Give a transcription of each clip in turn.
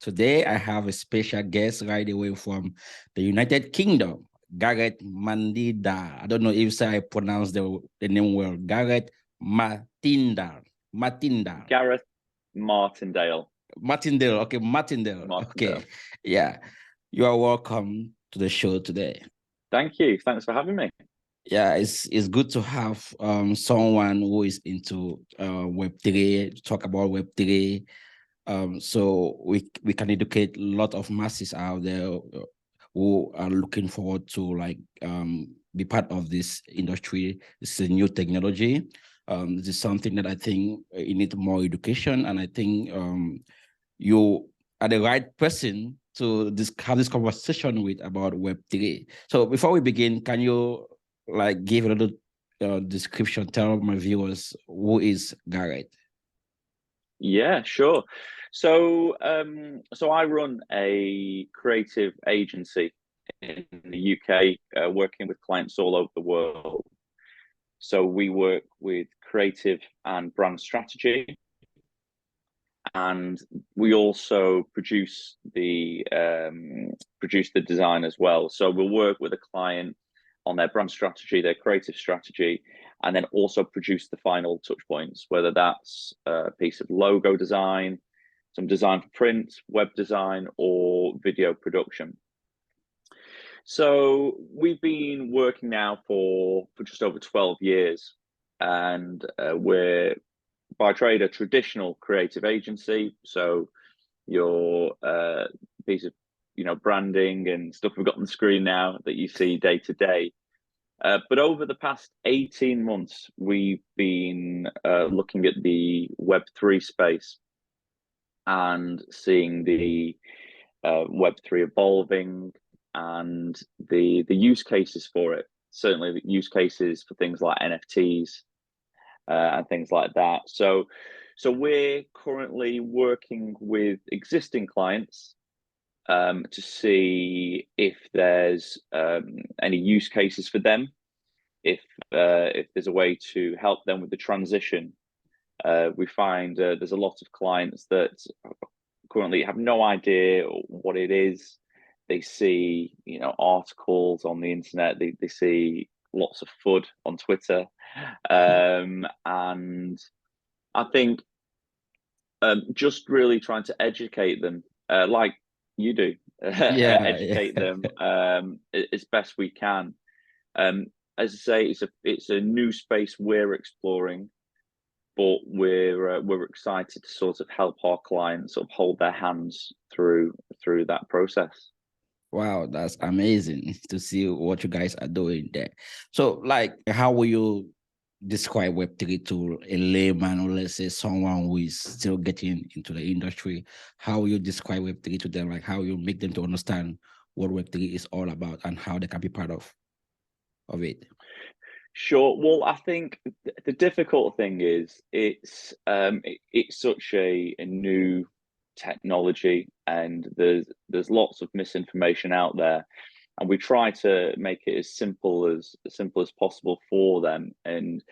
Today, I have a special guest right away from the United Kingdom, Gareth Martindale. I don't know if I pronounce the name well. Gareth Martindale. Gareth Martindale. Martindale. Okay, Martindale. Okay. Yeah. You are welcome to the show today. Thank you. Thanks for having me. Yeah, it's good to have someone who is into Web3, to talk about Web3. So we can educate a lot of masses out there who are looking forward to be part of this industry. It's a new technology. This is something that I think it needs more education, and I think you are the right person to have this conversation with about Web3. So before we begin, can you give a little description, tell my viewers who is Gareth? Yeah, sure. So I run a creative agency in the UK, working with clients all over the world. So we work with creative and brand strategy, and we also produce the design as well. So we'll work with a client on their brand strategy, their creative strategy, and then also produce the final touch points, whether that's a piece of logo design, some design for print, web design, or video production. So we've been working now for just over 12 years, and we're by trade a traditional creative agency. So your piece of branding and stuff we've got on the screen now that you see day to day. But over the past 18 months, we've been looking at the Web3 space and seeing the Web3 evolving and the use cases for it. Certainly the use cases for things like NFTs and things like that. So we're currently working with existing clients to see if there's any use cases for them, if there's a way to help them with the transition. We find there's a lot of clients that currently have no idea what it is. They see articles on the internet, they see lots of FUD on Twitter, and I think just really trying to educate them, like you do, educate them as best we can. As I say, it's a new space we're exploring, but we're excited to sort of help our clients sort of hold their hands through that process. Wow, that's amazing to see what you guys are doing there. So, how will you describe Web3 to a layman, or let's say someone who is still getting into the industry? How will you describe Web3 to them? How you make them to understand what Web3 is all about and how they can be part of it? Sure. Well, I think the difficult thing is it's such a new technology, and there's lots of misinformation out there, and we try to make it as simple as possible for them. And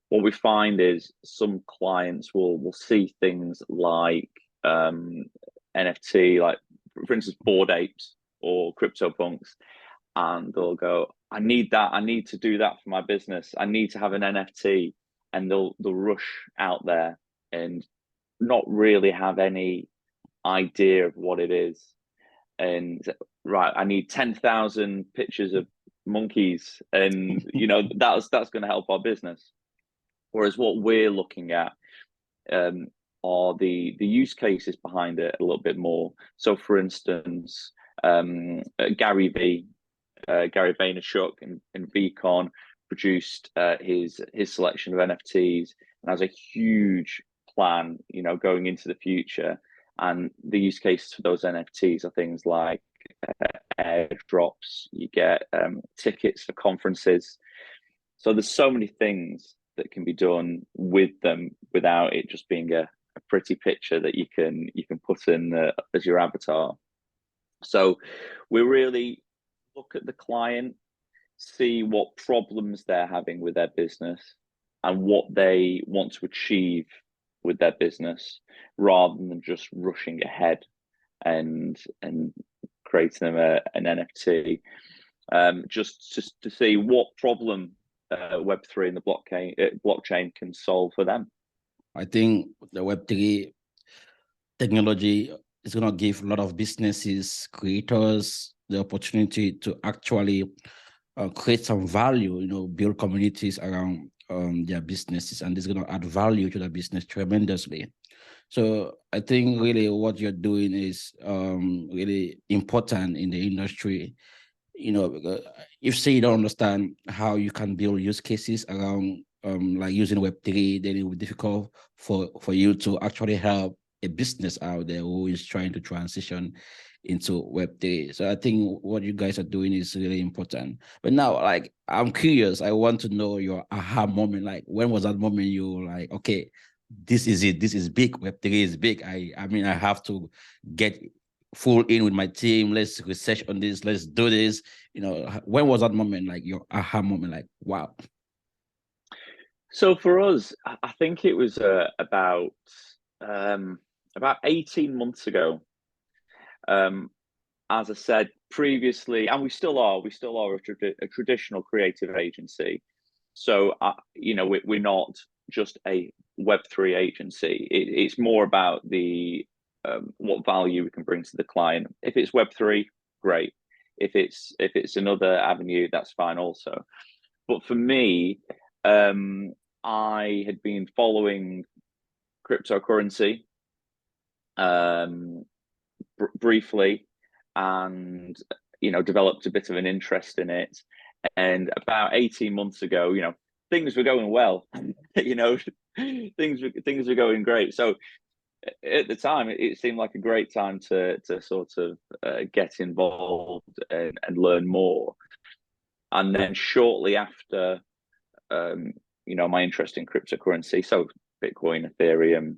what we find is some clients will see things like NFT, like for instance Bored Apes or CryptoPunks, and they'll go, I need that, I need to do that for my business, I need to have an NFT, and they'll rush out there and not really have any idea of what it is. And right, I need 10,000 pictures of monkeys, and that's going to help our business. Whereas what we're looking at are the use cases behind it a little bit more. So for instance, Gary Vaynerchuk and VCon produced his selection of NFTs, and has a huge plan, going into the future. And the use cases for those NFTs are things like airdrops. You get tickets for conferences. So there's so many things that can be done with them without it just being a pretty picture that you can put in as your avatar. So we really look at the client, see what problems they're having with their business and what they want to achieve with their business, rather than just rushing ahead and creating them an NFT, just to see what problem Web3 and the blockchain can solve for them. I think the Web3 technology is going to give a lot of businesses, creators, the opportunity to actually create some value, build communities around their businesses, and it's going to add value to the business tremendously. So I think really what you're doing is really important in the industry. If say you don't understand how you can build use cases around like using Web3, then it will be difficult for you to actually help a business out there who is trying to transition into Web3. So I think what you guys are doing is really important. But now, like, I'm curious. I want to know your aha moment. Like, when was that moment you were like, okay, this is it. This is big. Web3 is big. I mean, I have to get full in with my team. Let's research on this. Let's do this. When was that moment, like your aha moment? Like, wow. So for us, I think it was about 18 months ago. As I said previously, and we still are a traditional creative agency. So, we're not just a Web3 agency. It's more about the what value we can bring to the client. If it's Web3, great. If it's another avenue, that's fine also. But for me, I had been following cryptocurrency briefly, and developed a bit of an interest in it. And about 18 months ago, things were going well. Things were going great. So at the time, it seemed like a great time to sort of get involved and learn more. And then shortly after, my interest in cryptocurrency, so Bitcoin, Ethereum,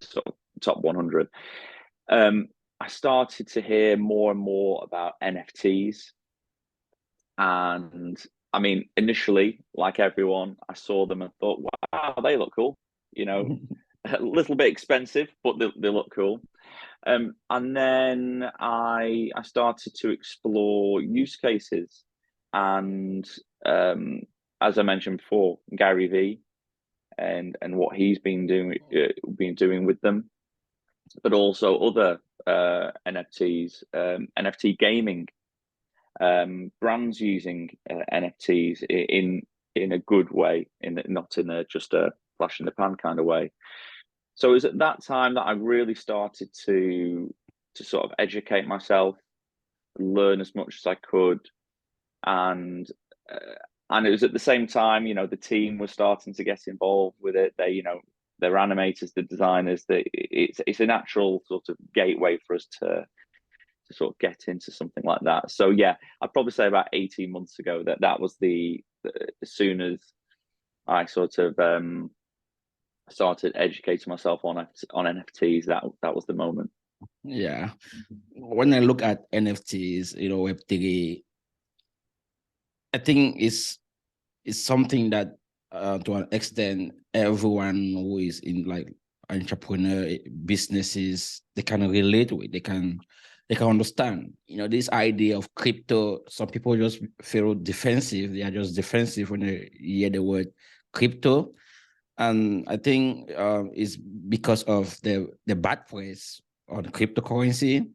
sort of top 100, I started to hear more and more about NFTs. And I mean, initially, like everyone, I saw them and thought, wow, they look cool. A little bit expensive, but they look cool. And then I started to explore use cases. And as I mentioned before, Gary V and what he's been doing with them, but also other NFTs, NFT gaming, brands using NFTs in a good way, not in just a flash in the pan kind of way. So it was at that time that I really started to sort of educate myself, learn as much as I could, and it was at the same time, the team was starting to get involved with it. They're animators, the designers. It's a natural sort of gateway for us to sort of get into something like that. So yeah, I'd probably say about 18 months ago that was as soon as I sort of started educating myself on NFTs, that was the moment. Yeah. When I look at NFTs, Web3, I think it's something that to an extent everyone who is in like entrepreneur businesses, they can relate with, they can understand. This idea of crypto, some people just feel defensive. They are just defensive when they hear the word crypto. And I think it's because of the bad press on cryptocurrency.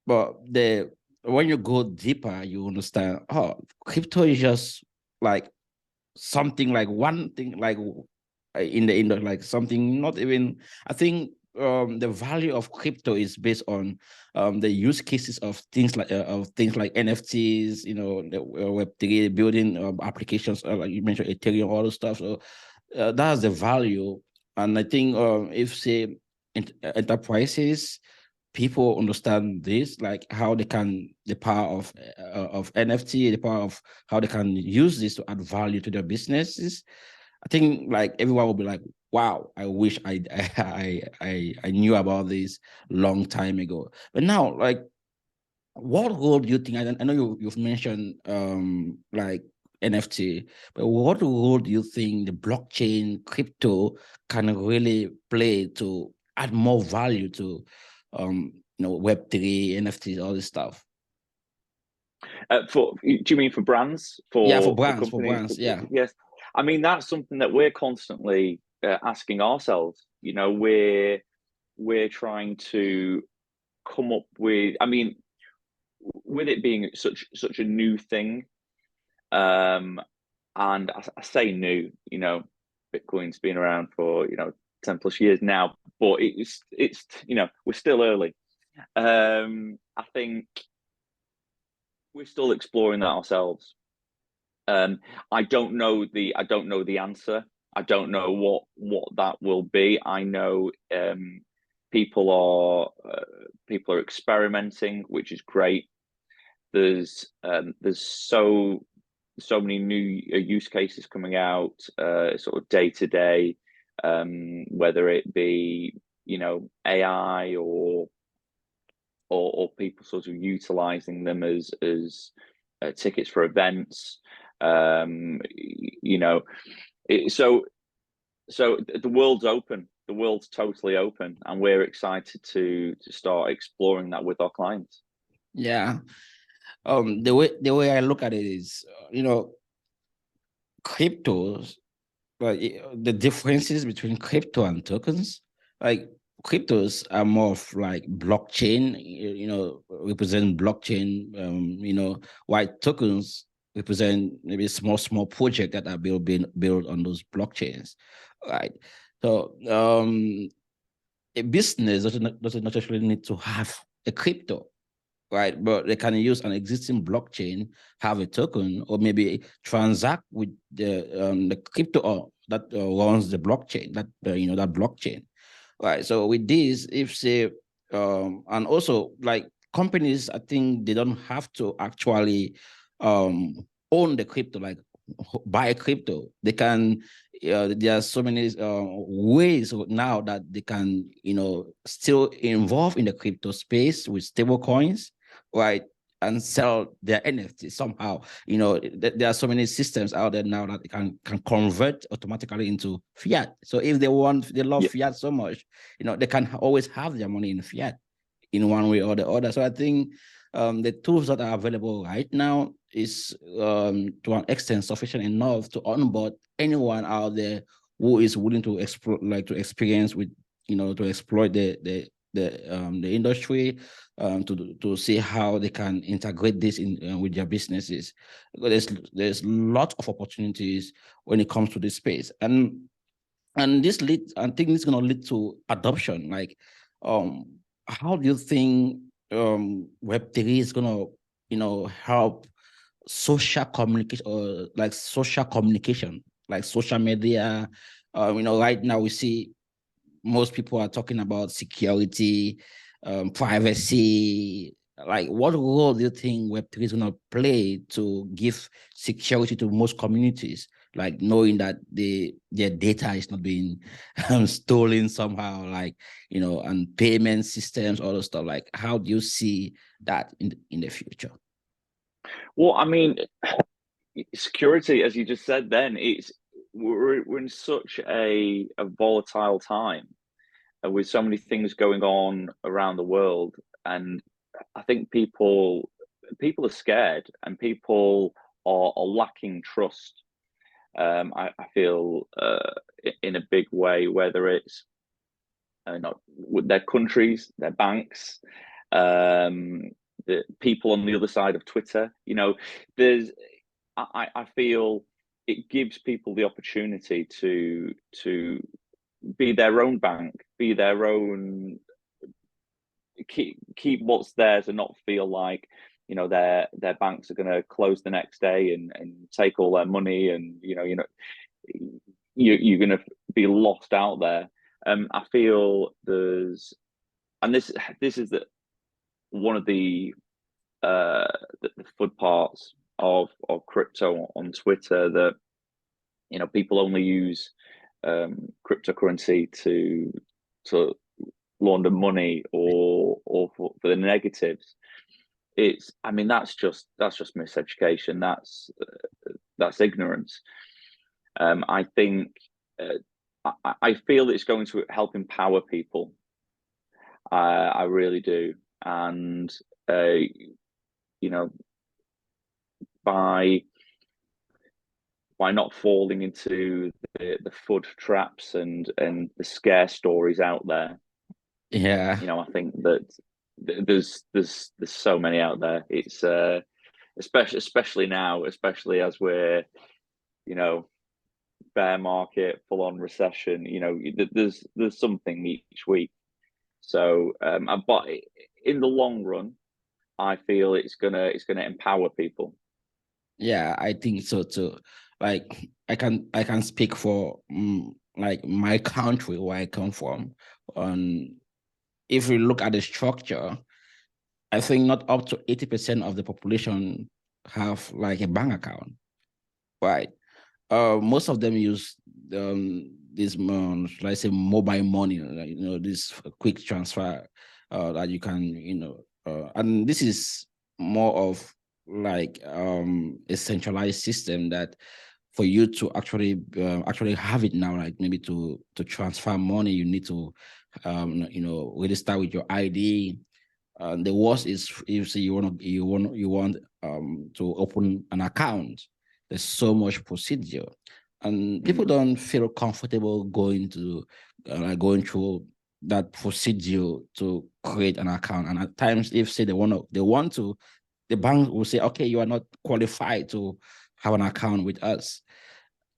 But when you go deeper, you understand, crypto is just like something, like one thing, like in the like something not even. I think the value of crypto is based on the use cases of things like NFTs, the Web3 building applications, like you mentioned Ethereum, all the stuff. So that's the value. And I think if say enterprises, people understand this, like how they can, the power of NFT, the power of how they can use this to add value to their businesses. I think like everyone will be like, wow, I wish I knew about this long time ago. But now, like, what role do you think? I know you've mentioned like NFT, but what role do you think the blockchain crypto can really play to add more value to Web3, NFTs, all this stuff? Do you mean for brands, Yeah, for for companies? brands, yeah. Yes, I mean that's something that we're constantly asking ourselves. We're trying to come up with. I mean, with it being such a new thing, and I say new. Bitcoin's been around for 10 plus years now, but it's we're still early. I think we're still exploring that ourselves. I don't know the answer. I don't know what that will be. I know people are experimenting, which is great. There's so many new use cases coming out, sort of day to day, whether it be AI or people sort of utilizing them as tickets for events. You know, so the world's open. The world's totally open, and we're excited to start exploring that with our clients. Yeah. The way I look at it is, cryptos, like the differences between crypto and tokens, like cryptos are more of like blockchain, represent blockchain, while tokens represent maybe small project that are being built on those blockchains, right? So a business doesn't necessarily need to have a crypto, right? But they can use an existing blockchain, have a token, or maybe transact with the crypto that runs the blockchain, that blockchain, right? So with this, if say, and also like companies, I think they don't have to actually own the crypto, like buy crypto. They can. There are so many ways now that they can, still involve in the crypto space with stable coins, right? And sell their NFT somehow. There are so many systems out there now that they can convert automatically into fiat. So if they love Yeah. fiat so much, they can always have their money in fiat in one way or the other. So I think the tools that are available right now is to an extent sufficient enough to onboard anyone out there who is willing to explore, like to experience with, to exploit the industry, to see how they can integrate this in with their businesses. There's lots of opportunities when it comes to this space, and this leads, I think it's going to lead to adoption. Like, how do you think Web3 is going to, help social communication, or like social communication, like social media? Right now we see most people are talking about security, privacy. Like, what role do you think Web3 is going to play to give security to most communities? Like knowing that their data is not being stolen somehow, like, and payment systems, all those stuff. Like, how do you see that in the future? Well, I mean, security, as you just said, then we're in such a volatile time with so many things going on around the world, and I think people are scared and people are lacking trust. I feel in a big way, whether it's not with their countries, their banks, the people on the other side of Twitter. There's I feel it gives people the opportunity to be their own bank, be their own, keep what's theirs, and not feel like their banks are going to close the next day and take all their money, and you're going to be lost out there. I feel and this is one of the fun parts of crypto on Twitter, that people only use cryptocurrency to launder money or for the negatives. I mean, that's just miseducation. That's ignorance. I think I feel it's going to help empower people. I really do. And you know, by not falling into the FUD traps and the scare stories out there, Yeah. I think that there's so many out there. It's especially now, especially as we're, you know, bear market, full on recession. There's something each week. So, but in the long run, I feel it's gonna empower people. Yeah, I think so too. Like I can speak for like my country where I come from. On If we look at the structure, I think not up to 80% of the population have like a bank account, right? Most of them use this should I say mobile money, like, this quick transfer that you can, and this is more of like a centralized system that for you to actually have it now, like maybe to transfer money, you need to register with your ID. The worst is if you want to open an account. There's so much procedure, and people Mm. don't feel comfortable going through that procedure to create an account. And at times, if say they want to, the bank will say, okay, you are not qualified to have an account with us.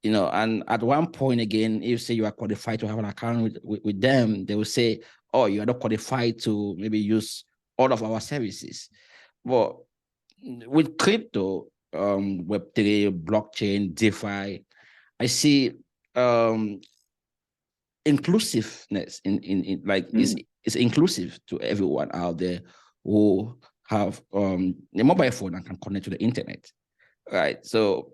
And at one point again, if say you are qualified to have an account with them, they will say, oh, you are not qualified to maybe use all of our services. Well, with crypto, Web3, blockchain, DeFi, I see um inclusiveness in like Mm. it's inclusive to everyone out there who have a mobile phone and can connect to the internet. Right. So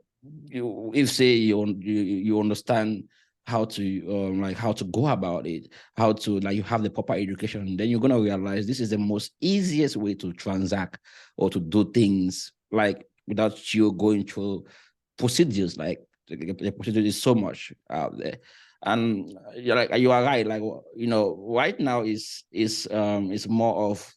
if say you understand how to go about it, how to like you have the proper education, then you're gonna realize this is the most easiest way to transact or to do things like without you going through procedures. Like the procedure is so much out there. And you are right, like right now is more of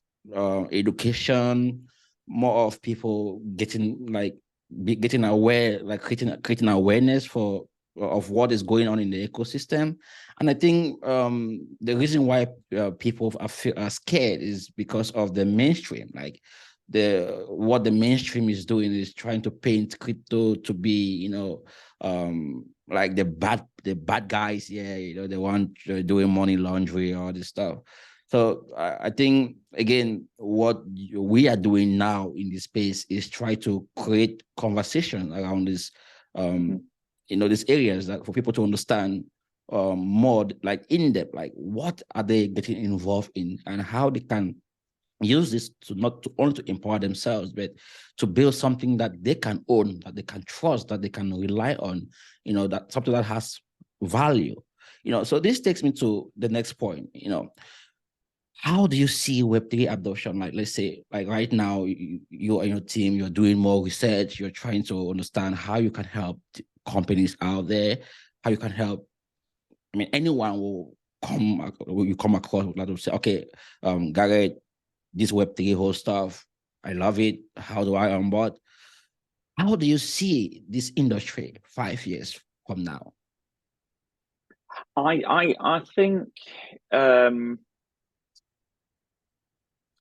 education, more of people getting aware, like creating awareness of what is going on in the ecosystem. And I think the reason why people are scared is because of the mainstream. Like what the mainstream is doing is trying to paint crypto to be, like the bad guys. Yeah, the one doing money laundry, all this stuff. So I think again, what we are doing now in this space is try to create conversation around this, Mhm. these areas that for people to understand more, like in depth, like what are they getting involved in and how they can use this to not to only to empower themselves, but to build something that they can own, that they can trust, that they can rely on, that something that has value. So this takes me to the next point. How do you see Web3 adoption? Like, let's say, like right now, you and your team, you're doing more research, you're trying to understand how you can help companies out there, how you can help. I mean, anyone will you come across would like to say, okay, Gareth, this Web3 whole stuff, I love it. How do I onboard? How do you see this industry 5 years from now? I think um,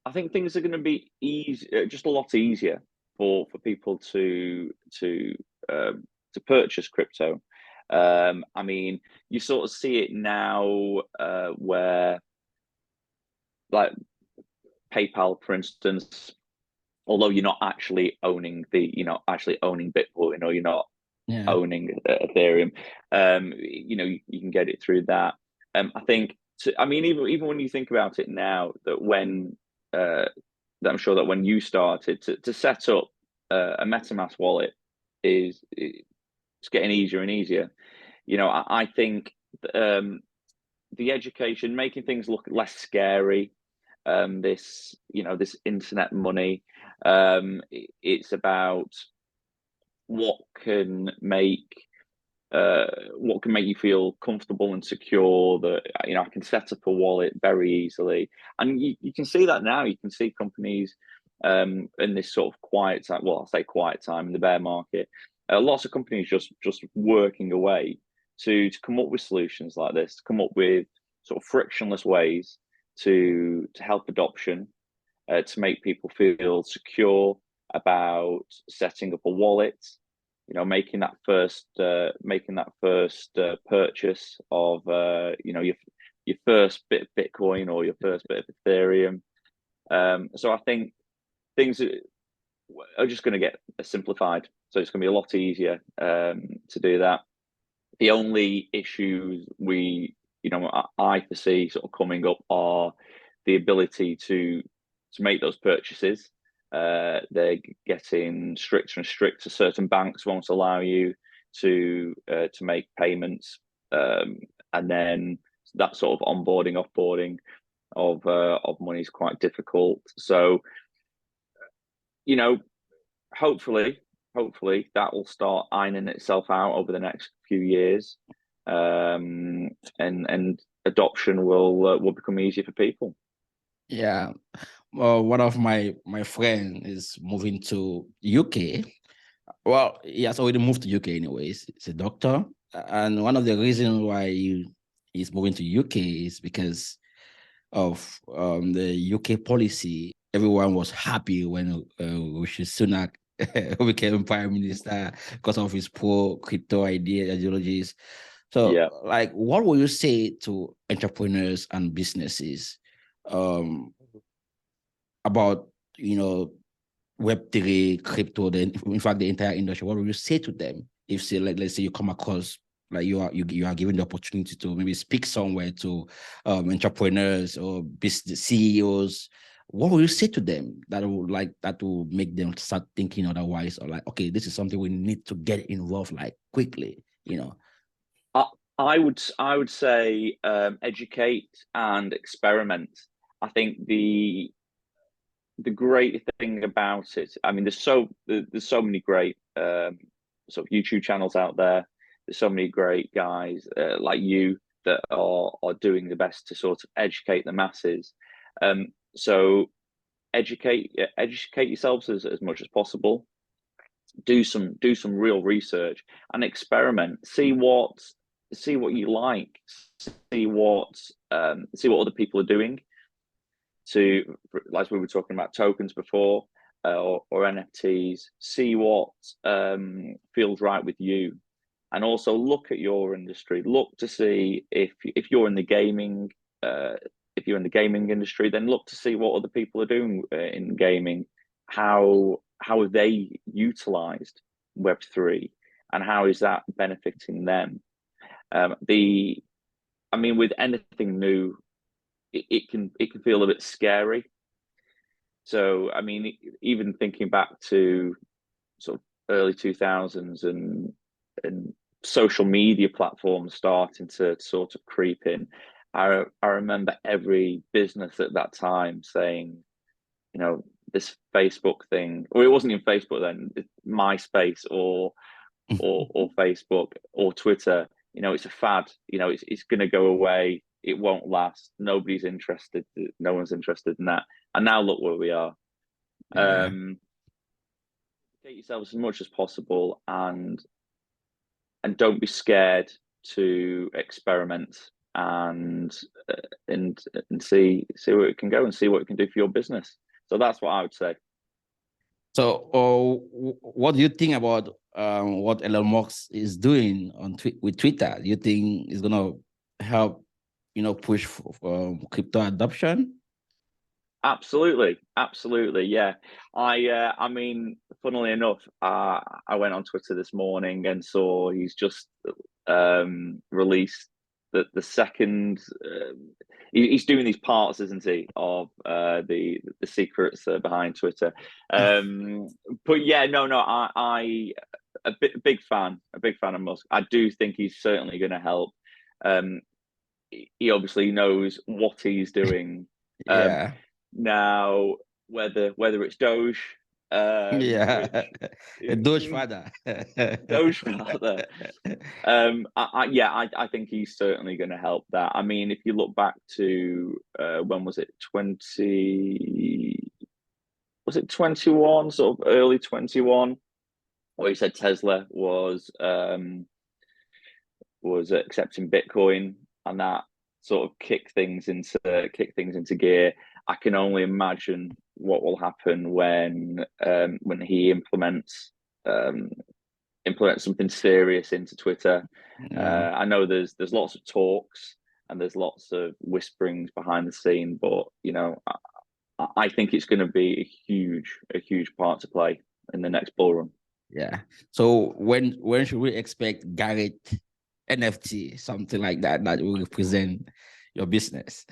I think things are going to be easy, just a lot easier for people um, to purchase crypto. I mean, you sort of see it now, where like PayPal, for instance, although you're not actually owning actually owning Bitcoin, or you're not Yeah, owning Ethereum, you can get it through that. I think, I mean, even when you think about it now, uh, that I'm sure that when you started to set up a MetaMask wallet it's getting easier and easier. I think the education, making things look less scary. This internet money. It's about what can make. what can make you feel comfortable and secure, that I can set up a wallet very easily. And you can see that now. You can see companies in this sort of quiet time, well, I'll say quiet time in the bear market, lots of companies just working away to come up with solutions like this, to come up with sort of frictionless ways to help adoption, to make people feel secure about setting up a wallet, making that first purchase of your first bit of Bitcoin or your first bit of Ethereum. So I think things are just going to get simplified. So it's going to be a lot easier to do that. The only issues I foresee sort of coming up are the ability to make those purchases. They're getting stricter and stricter. Certain banks won't allow you to make payments, and then that sort of onboarding, offboarding of money is quite difficult. So, hopefully that will start ironing itself out over the next few years, and adoption will become easier for people. Yeah. Well, one of my friend is moving to UK. Well, he has already moved to UK anyways. He's a doctor. And one of the reasons why he's moving to UK is because of the UK policy. Everyone was happy when Rishi Sunak became prime minister because of his pro crypto ideologies. So, Yeah. like, what will you say to entrepreneurs and businesses about Web3, crypto, in fact the entire industry? What will you say to them if, say, like, let's say you come across, like, you are given the opportunity to maybe speak somewhere to entrepreneurs or business CEOs? What will you say to them that will make them start thinking otherwise, or like, okay, this is something we need to get involved like quickly? I would say educate and experiment. I think the great thing about it, I mean, there's so many great sort of YouTube channels out there. There's so many great guys like you that are doing the best to sort of educate the masses. So educate yourselves as much as possible. Do some real research and experiment. See what you like. See what other people are doing. Like we were talking about tokens before, or NFTs. See what feels right with you, and also look at your industry. Look to see if you're in the gaming. If you're in the gaming industry, then look to see what other people are doing in gaming. How have they utilized Web3, and how is that benefiting them? With anything new, it can feel a bit scary. So, even thinking back to sort of early 2000s and social media platforms starting to sort of creep in, I remember every business at that time saying, this Facebook thing, or it wasn't even Facebook then, MySpace or Facebook or Twitter, it's a fad, it's going to go away. It won't last. Nobody's interested. No one's interested in that. And now look where we are. Yeah. Get yourself as much as possible, and don't be scared to experiment and see where it can go and see what it can do for your business. So that's what I would say. So, what do you think about what Elon Musk is doing with Twitter? Do you think it's gonna help, push for crypto adoption? Absolutely, yeah. Funnily enough, I went on Twitter this morning and saw he's just released the second. He's doing these parts, isn't he, of the secrets behind Twitter. But yeah, no, I a big fan of Musk. I do think he's certainly going to help. He obviously knows what he's doing. Yeah. Now, whether it's Doge Yeah, which a Doge father. Doge father. I think he's certainly going to help that. I mean, if you look back to when was it 21, sort of early 21, where he said Tesla was accepting Bitcoin, and that sort of kicked things into gear. I can only imagine what will happen when he implements something serious into Twitter. Yeah. I know there's lots of talks and there's lots of whisperings behind the scene, but I think it's going to be a huge part to play in the next bull run. Yeah. So when should we expect Gareth NFT, something like that, that will represent your business?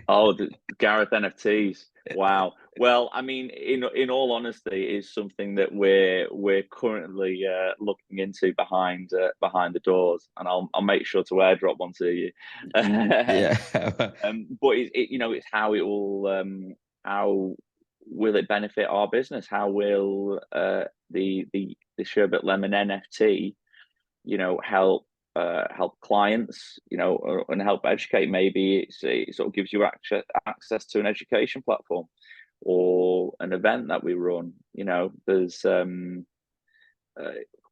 Oh, the Gareth NFTs. Wow. Well, I mean, in all honesty, is something that we're currently looking into behind the doors, and I'll make sure to airdrop one to you. Yeah. But it's how it will how will it benefit our business? How will the Sherbet Lemon NFT, help clients, and help educate? Maybe it sort of gives you access to an education platform or an event that we run. There's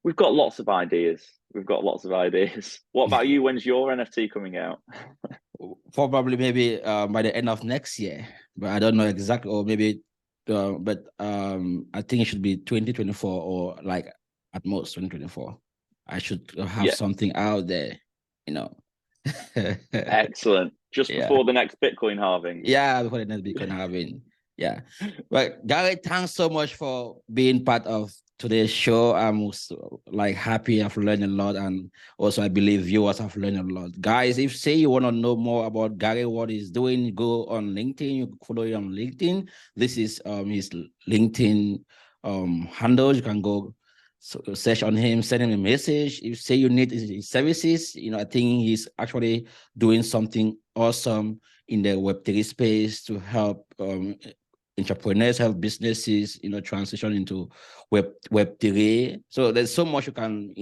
we've got lots of ideas. What about you? When's your NFT coming out? Probably maybe by the end of next year, but I don't know exactly, or maybe but I think it should be 2024, or like at most 2024. I should have Yeah, something out there, you know. excellent. Just Yeah. before the next Bitcoin halving. Yeah, before the next Bitcoin halving. Yeah. But Gary, thanks so much for being part of today's show. I'm like happy. I've learned a lot, and also I believe viewers have learned a lot. Guys, if say you want to know more about Gary, what he's doing, go on LinkedIn. You follow him on LinkedIn. This is his LinkedIn handle. You can go search on him, send him a message. If say you need his services, I think he's actually doing something awesome in the Web3 space to help entrepreneurs, help businesses, transition into Web3. So there's so much you can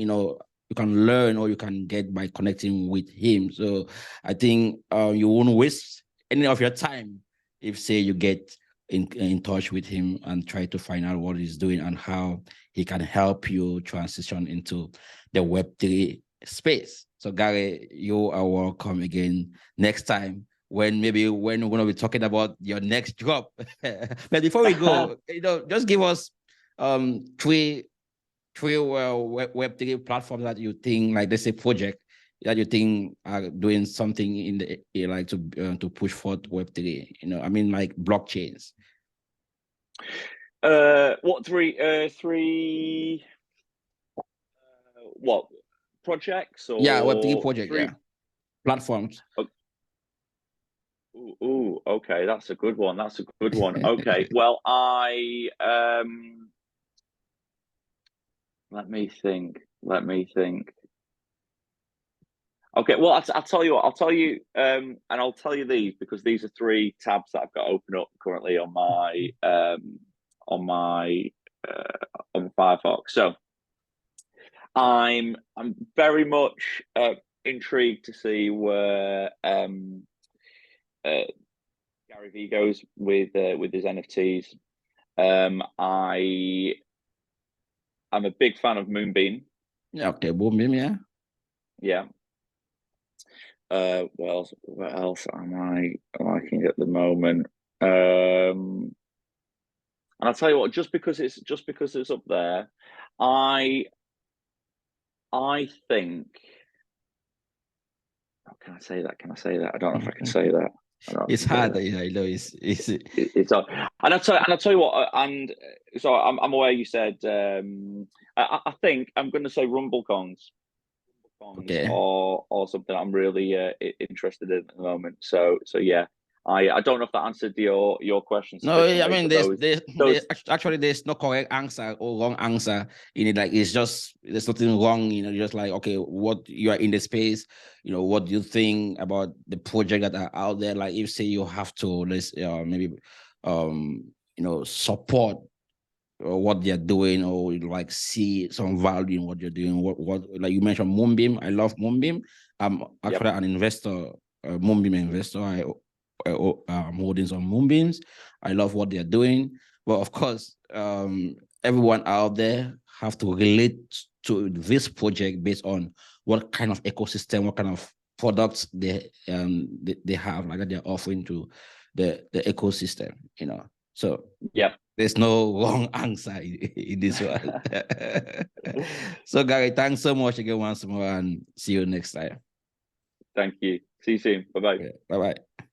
learn or you can get by connecting with him. So I think you won't waste any of your time if say you get in touch with him and try to find out what he's doing and how he can help you transition into the Web3 space. So Gary, you are welcome again next time when we're going to be talking about your next drop. But before we go, just give us three Web3 platforms that you think, like let's say project that you think are doing something in the like to push forward Web3. I mean like blockchains. What three? What projects Yeah, Web3 or project. three? Yeah, platforms. Ooh, okay, that's a good one. Okay, well, let me think. Okay, well, I'll tell you what. And I'll tell you these because these are three tabs that I've got open up currently on my on my Firefox. So I'm very much intrigued to see where Gary Vee goes with his NFTs. I'm a big fan of Moonbeam. Yeah, okay, Moonbeam. Yeah. Yeah. What else am I liking at the moment? And I'll tell you what, just because it's up there, I think. Oh, can I say that? I don't know if I can say that. It's hard, I know. It's and I'll tell you what. And so I'm aware you said. I think I'm going to say RumbleCons. okay. Or something I'm really interested in at the moment. So yeah, I don't know if that answered your question No, I sufficiently, mean, but there's actually there's no correct answer or wrong answer in it. Like it's just there's nothing wrong. Just like okay, what you are in the space. What do you think about the project that are out there? Like if say you have to let's maybe support what they're doing, or like see some value in what you're doing. What like you mentioned Moonbeam. I love Moonbeam. I'm actually an investor, a Moonbeam investor. I'm holding some Moonbeams. I love what they're doing. But of course, everyone out there have to relate to this project based on what kind of ecosystem, what kind of products they have, like that they're offering to the ecosystem, you know. So there's no wrong answer in this one. So Gary, thanks so much again once more, and see you next time. Thank you. See you soon. Bye-bye. Bye-bye.